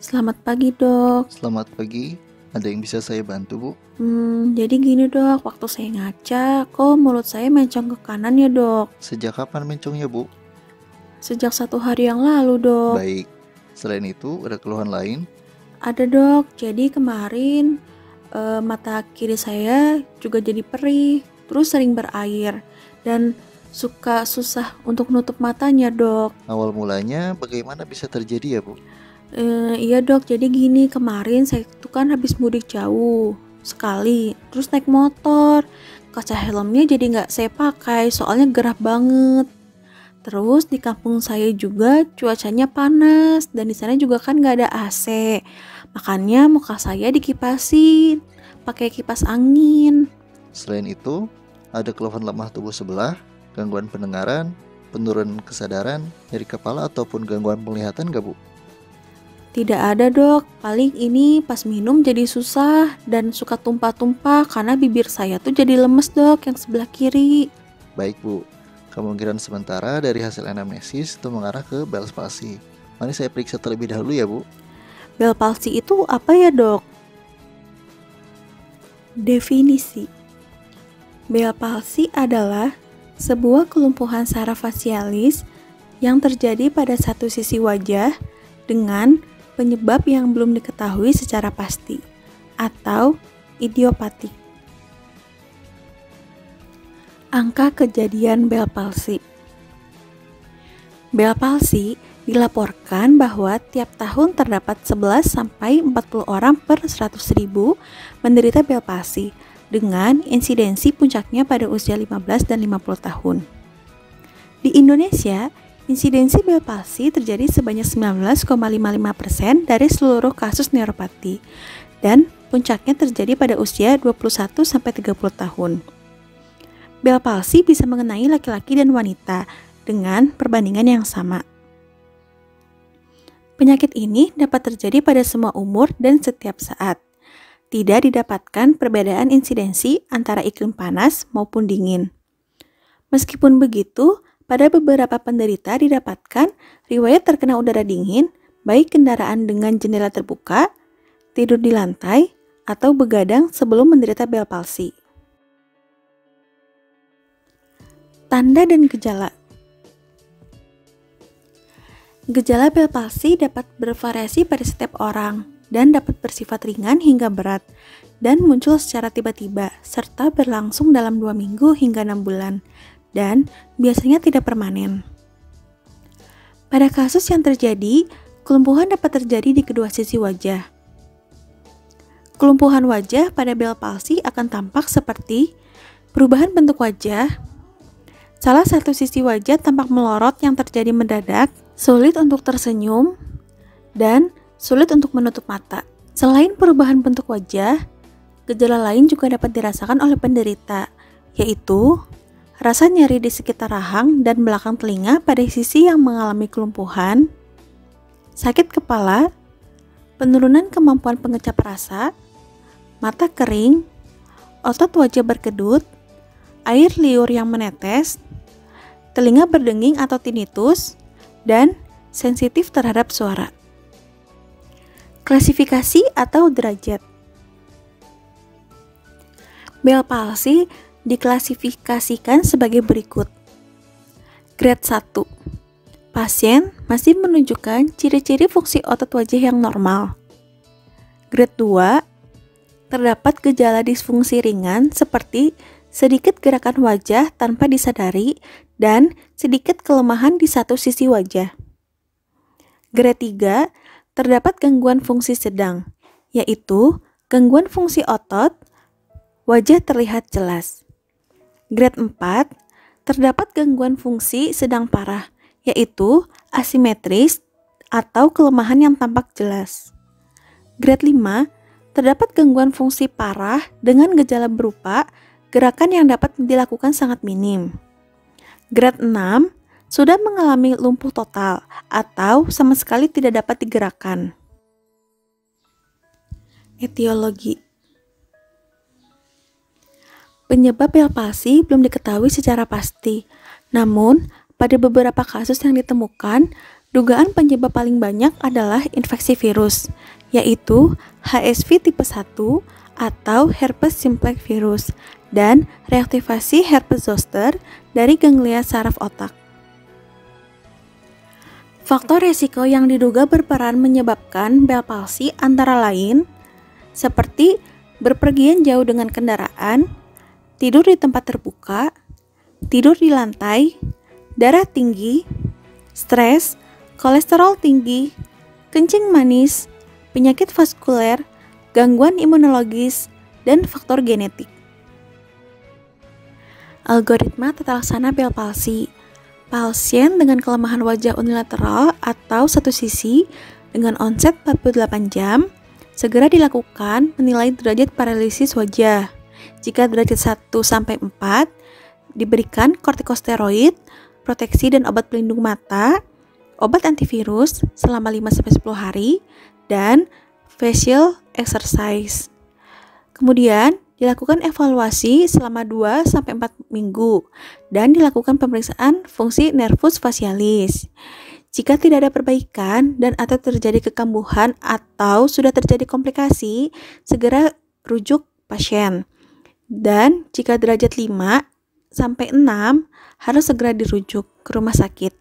Selamat pagi, Dok. Selamat pagi, ada yang bisa saya bantu, Bu? Jadi gini, Dok. Waktu saya ngaca, kok mulut saya mencong ke kanan ya, Dok? Sejak kapan mencongnya, Bu? Sejak 1 hari yang lalu, Dok. Baik, selain itu ada keluhan lain? Ada, Dok. Jadi kemarin mata kiri saya juga jadi perih, terus sering berair, dan suka susah untuk nutup matanya, Dok. Awal mulanya bagaimana bisa terjadi ya, Bu? Iya, Dok. Jadi gini, kemarin saya tuh kan habis mudik jauh sekali, terus naik motor. Kaca helmnya jadi nggak saya pakai, soalnya gerah banget. Terus di kampung saya juga cuacanya panas, dan di sana juga kan nggak ada AC. Makanya muka saya dikipasin pakai kipas angin. Selain itu, ada keluhan lemah tubuh sebelah, gangguan pendengaran, penurunan kesadaran, nyeri kepala ataupun gangguan penglihatan nggak, Bu? Tidak ada, Dok. Paling ini pas minum jadi susah dan suka tumpah-tumpah karena bibir saya tuh jadi lemes, Dok, yang sebelah kiri. Baik, Bu. Kemungkinan sementara dari hasil anamnesis itu mengarah ke Bell's palsy. Mari saya periksa terlebih dahulu ya, Bu. Bell palsy itu apa ya, Dok? Definisi. Bell palsy adalah sebuah kelumpuhan saraf fasialis yang terjadi pada satu sisi wajah dengan penyebab yang belum diketahui secara pasti atau idiopatik. Angka kejadian Bell palsy. Bell palsy dilaporkan bahwa tiap tahun terdapat 11-40 orang per 100.000 menderita Bell palsy dengan insidensi puncaknya pada usia 15 dan 50 tahun. Di Indonesia, insidensi Bell palsy terjadi sebanyak 19,55% dari seluruh kasus neuropati dan puncaknya terjadi pada usia 21-30 tahun. Bell palsy bisa mengenai laki-laki dan wanita dengan perbandingan yang sama. Penyakit ini dapat terjadi pada semua umur dan setiap saat. Tidak didapatkan perbedaan insidensi antara iklim panas maupun dingin. Meskipun begitu, pada beberapa penderita didapatkan riwayat terkena udara dingin, baik kendaraan dengan jendela terbuka, tidur di lantai, atau begadang sebelum menderita Bell palsy. Tanda dan gejala. Gejala Bell palsy dapat bervariasi pada setiap orang dan dapat bersifat ringan hingga berat dan muncul secara tiba-tiba serta berlangsung dalam 2 minggu hingga 6 bulan. Dan biasanya tidak permanen. Pada kasus yang terjadi, kelumpuhan dapat terjadi di kedua sisi wajah. Kelumpuhan wajah pada Bell palsy akan tampak seperti perubahan bentuk wajah, salah satu sisi wajah tampak melorot yang terjadi mendadak, sulit untuk tersenyum, dan sulit untuk menutup mata. Selain perubahan bentuk wajah, gejala lain juga dapat dirasakan oleh penderita, yaitu rasa nyeri di sekitar rahang dan belakang telinga pada sisi yang mengalami kelumpuhan, sakit kepala, penurunan kemampuan pengecap rasa, mata kering, otot wajah berkedut, air liur yang menetes, telinga berdenging atau tinnitus, dan sensitif terhadap suara. Klasifikasi atau derajat. Bell palsy diklasifikasikan sebagai berikut. Grade 1. Pasien masih menunjukkan ciri-ciri fungsi otot wajah yang normal. Grade 2. Terdapat gejala disfungsi ringan seperti sedikit gerakan wajah tanpa disadari dan sedikit kelemahan di satu sisi wajah. Grade 3. Terdapat gangguan fungsi sedang, yaitu gangguan fungsi otot, wajah terlihat jelas. Grade 4, terdapat gangguan fungsi sedang parah, yaitu asimetris atau kelemahan yang tampak jelas. Grade 5, terdapat gangguan fungsi parah dengan gejala berupa gerakan yang dapat dilakukan sangat minim. Grade 6, sudah mengalami lumpuh total atau sama sekali tidak dapat digerakkan. Etiologi. Penyebab Bell palsy belum diketahui secara pasti. Namun, pada beberapa kasus yang ditemukan, dugaan penyebab paling banyak adalah infeksi virus, yaitu HSV tipe 1 atau herpes simplex virus dan reaktivasi herpes zoster dari ganglia saraf otak. Faktor resiko yang diduga berperan menyebabkan Bell palsy antara lain seperti berpergian jauh dengan kendaraan, tidur di tempat terbuka, tidur di lantai, darah tinggi, stres, kolesterol tinggi, kencing manis, penyakit vaskuler, gangguan imunologis, dan faktor genetik. Algoritma tata laksana Bell palsy. Pasien dengan kelemahan wajah unilateral atau satu sisi dengan onset 48 jam segera dilakukan menilai derajat paralisis wajah. Jika derajat 1-4 diberikan kortikosteroid, proteksi dan obat pelindung mata, obat antivirus selama 5-10 hari, dan facial exercise. Kemudian dilakukan evaluasi selama 2-4 minggu dan dilakukan pemeriksaan fungsi nervus facialis. Jika tidak ada perbaikan dan atau terjadi kekambuhan atau sudah terjadi komplikasi, segera rujuk pasien. Dan jika derajat 5-6 harus segera dirujuk ke rumah sakit.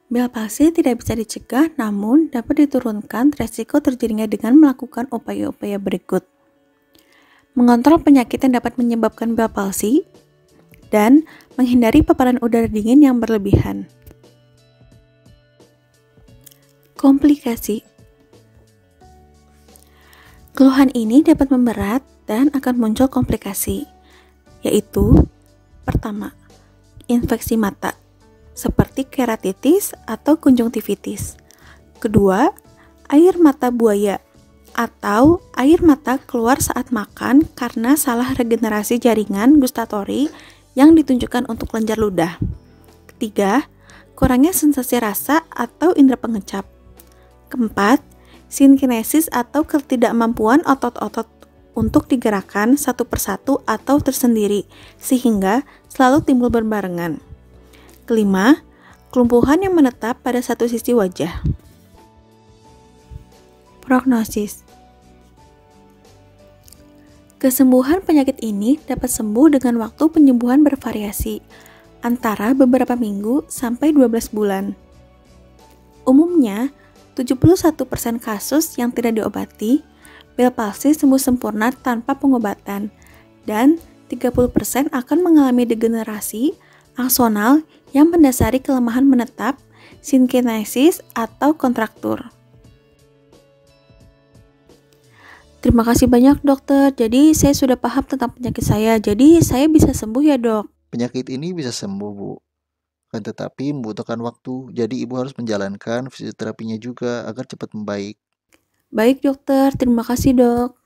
Bell palsy tidak bisa dicegah, namun dapat diturunkan resiko terjadinya dengan melakukan upaya-upaya berikut. Mengontrol penyakit yang dapat menyebabkan Bell palsy, dan menghindari paparan udara dingin yang berlebihan. Komplikasi. Keluhan ini dapat memberat dan akan muncul komplikasi, yaitu pertama, infeksi mata, seperti keratitis atau konjungtivitis. Kedua, air mata buaya, atau air mata keluar saat makan karena salah regenerasi jaringan gustatori yang ditunjukkan untuk kelenjar ludah. Ketiga, kurangnya sensasi rasa atau indera pengecap. Keempat, sinkinesis atau ketidakmampuan otot-otot untuk digerakkan satu persatu atau tersendiri, sehingga selalu timbul berbarengan. Kelima, kelumpuhan yang menetap pada satu sisi wajah. Prognosis. Kesembuhan penyakit ini dapat sembuh dengan waktu penyembuhan bervariasi, antara beberapa minggu sampai 12 bulan. Umumnya, 71% kasus yang tidak diobati, Bell palsy sembuh sempurna tanpa pengobatan, dan 30% akan mengalami degenerasi aksonal yang mendasari kelemahan menetap, sinkinesis, atau kontraktur. Terima kasih banyak dokter, jadi saya sudah paham tentang penyakit saya, jadi saya bisa sembuh ya dok? Penyakit ini bisa sembuh, Bu. Kan tetapi membutuhkan waktu, jadi Ibu harus menjalankan fisioterapinya juga agar cepat membaik. Baik dokter, terima kasih dok.